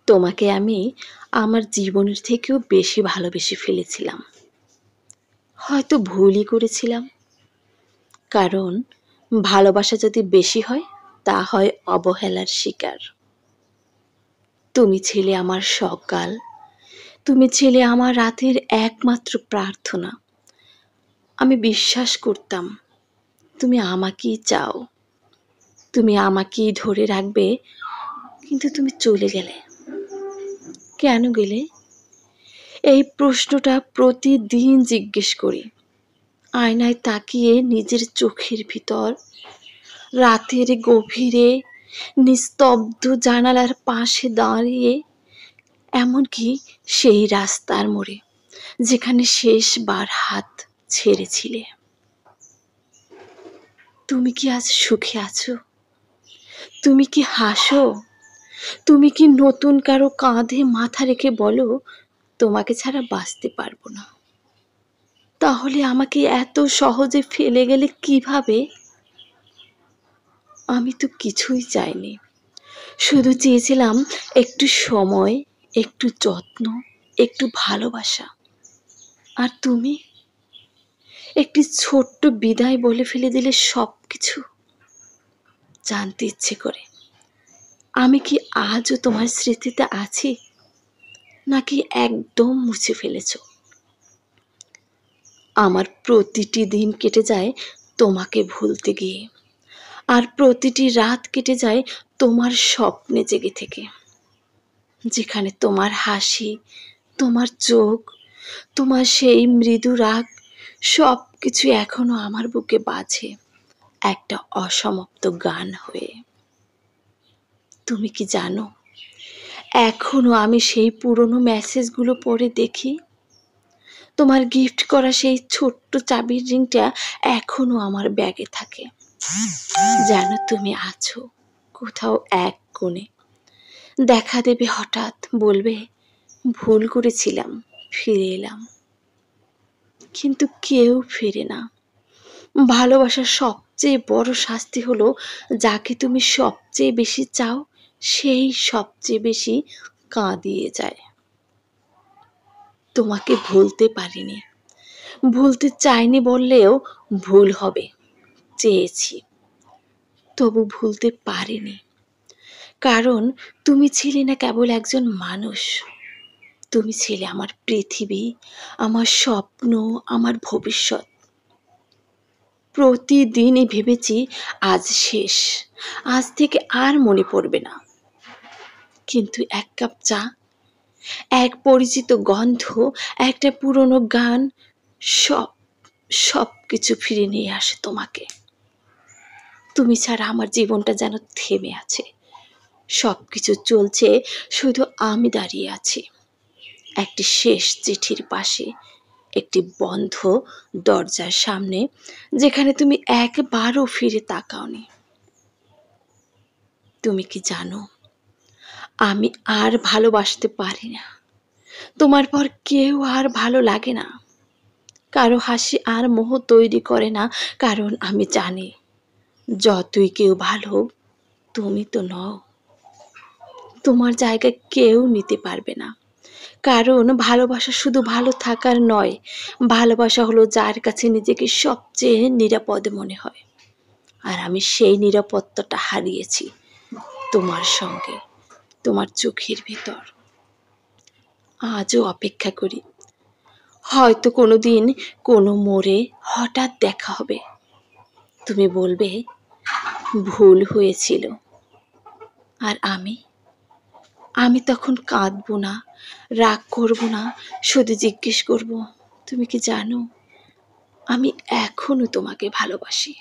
তোমাকে আমি আমার জীবনের থেকেও বেশি ভালোবেসে ফেলেছিলাম। হয়তো ভুলই করেছিলাম, কারণ ভালোবাসা যদি বেশি হয় তা হয় অবহেলার শিকার। তুমি ছিলে আমার সকাল, তুমি ছিলে আমার রাতের একমাত্র প্রার্থনা। আমি বিশ্বাস করতাম তুমি আমাকেই চাও, তুমি আমাকেই ধরে রাখবে, কিন্তু তুমি চলে গেলে। কেন গেলে? এই প্রশ্নটা প্রতিদিন জিজ্ঞেস করি, আয়নায় তাকিয়ে নিজের চোখের ভিতর, রাতের গভীরে নিস্তব্ধ জানালার পাশে দাঁড়িয়ে, এমনকি সেই রাস্তার মোড়ে যেখানে শেষবার হাত ছেড়েছিলে। তুমি কি আজ সুখে আছো? তুমি কি হাসো? তুমি কি নতুন কারো কাঁধে মাথা রেখে বলো, তোমাকে ছাড়া বাঁচতে পারবো না? তাহলে আমাকে এত সহজে ফেলে গেলে কিভাবে? আমি তো কিছুই চাইনি, শুধু চেয়েছিলাম একটু সময়, একটু যত্ন, একটু ভালোবাসা। আর তুমি একটি ছোট্ট বিদায় বলে ফেলে দিলে সব কিছু। জানতে ইচ্ছে করে, আমি কি আজও তোমার স্মৃতিতে আছি, নাকি একদম মুছে ফেলেছ? আমার প্রতিটি দিন কেটে যায় তোমাকে ভুলতে গিয়ে, আর প্রতিটি রাত কেটে যায় তোমার স্বপ্নে জেগে থেকে, যেখানে তোমার হাসি, তোমার চোখ, তোমার সেই মৃদু রাগ সব কিছু এখনো আমার বুকে বাজে একটা অসমাপ্ত গান হয়ে। তুমি কি জানো, এখনো আমি সেই পুরনো মেসেজগুলো পড়ে দেখি। তোমার গিফট করা সেই ছোট্ট চাবির রিংটা এখনো আমার ব্যাগে থাকে। জানো তুমি আছো কোথাও এক কোণে, দেখা দেবে হঠাৎ, বলবে ভুল করেছিলাম, ফিরে এলাম। কিন্তু কেউ ফিরে না। ভালোবাসার সবচেয়ে বড় শাস্তি হলো, যাকে তুমি সবচেয়ে বেশি চাও সেই সবচেয়ে বেশি কাঁদিয়ে যায়। তোমাকে ভুলতে পারিনি, ভুলতে চাইনি বললেও ভুল হবে। চেয়েছি, তবু ভুলতে পারিনি, কারণ তুমি ছিলে না কেবল একজন মানুষ, তুমি ছিলে আমার পৃথিবী, আমার স্বপ্ন, আমার ভবিষ্যৎ। প্রতিদিনই ভেবেছি আজ শেষ, আজ থেকে আর মনে পড়বে না। কিন্তু এক কাপ চা, এক পরিচিত গন্ধ, একটা পুরনো গান, সব সব কিছু ফিরে নিয়ে আসে তোমাকে। তুমি ছাড়া আমার জীবনটা যেন থেমে আছে, সব কিছু চলছে, শুধু আমি দাঁড়িয়ে আছি একটি শেষ চিঠির পাশে, একটি বন্ধ দরজার সামনে, যেখানে তুমি একবারও ফিরে তাকাওনি। তুমি কি জানো, আমি আর ভালোবাসতে পারি না। তোমার পর কেউ আর ভালো লাগে না, কারো হাসি আর মোহ তৈরি করে না, কারণ আমি জানি যতই কেউ ভালো হোক, তুমি তো নও। তোমার জায়গা কেউ নিতে পারবে না, কারণ ভালোবাসা শুধু ভালো থাকার নয়, ভালোবাসা হলো যার কাছে নিজেকে সবচেয়ে নিরাপদ মনে হয়। আর আমি সেই নিরাপত্তাটা হারিয়েছি তোমার সঙ্গে, তোমার চোখের ভিতর। আজও অপেক্ষা করি, হয়তো কোনো দিন কোনো মোড়ে হঠাৎ দেখা হবে, তুমি বলবে ভুল হয়েছিল, আর আমি তখন কাঁদবো না, রাগ করবো না, শুধু জিজ্ঞেস করব, তুমি কি জানো আমি এখনো তোমাকে ভালোবাসি।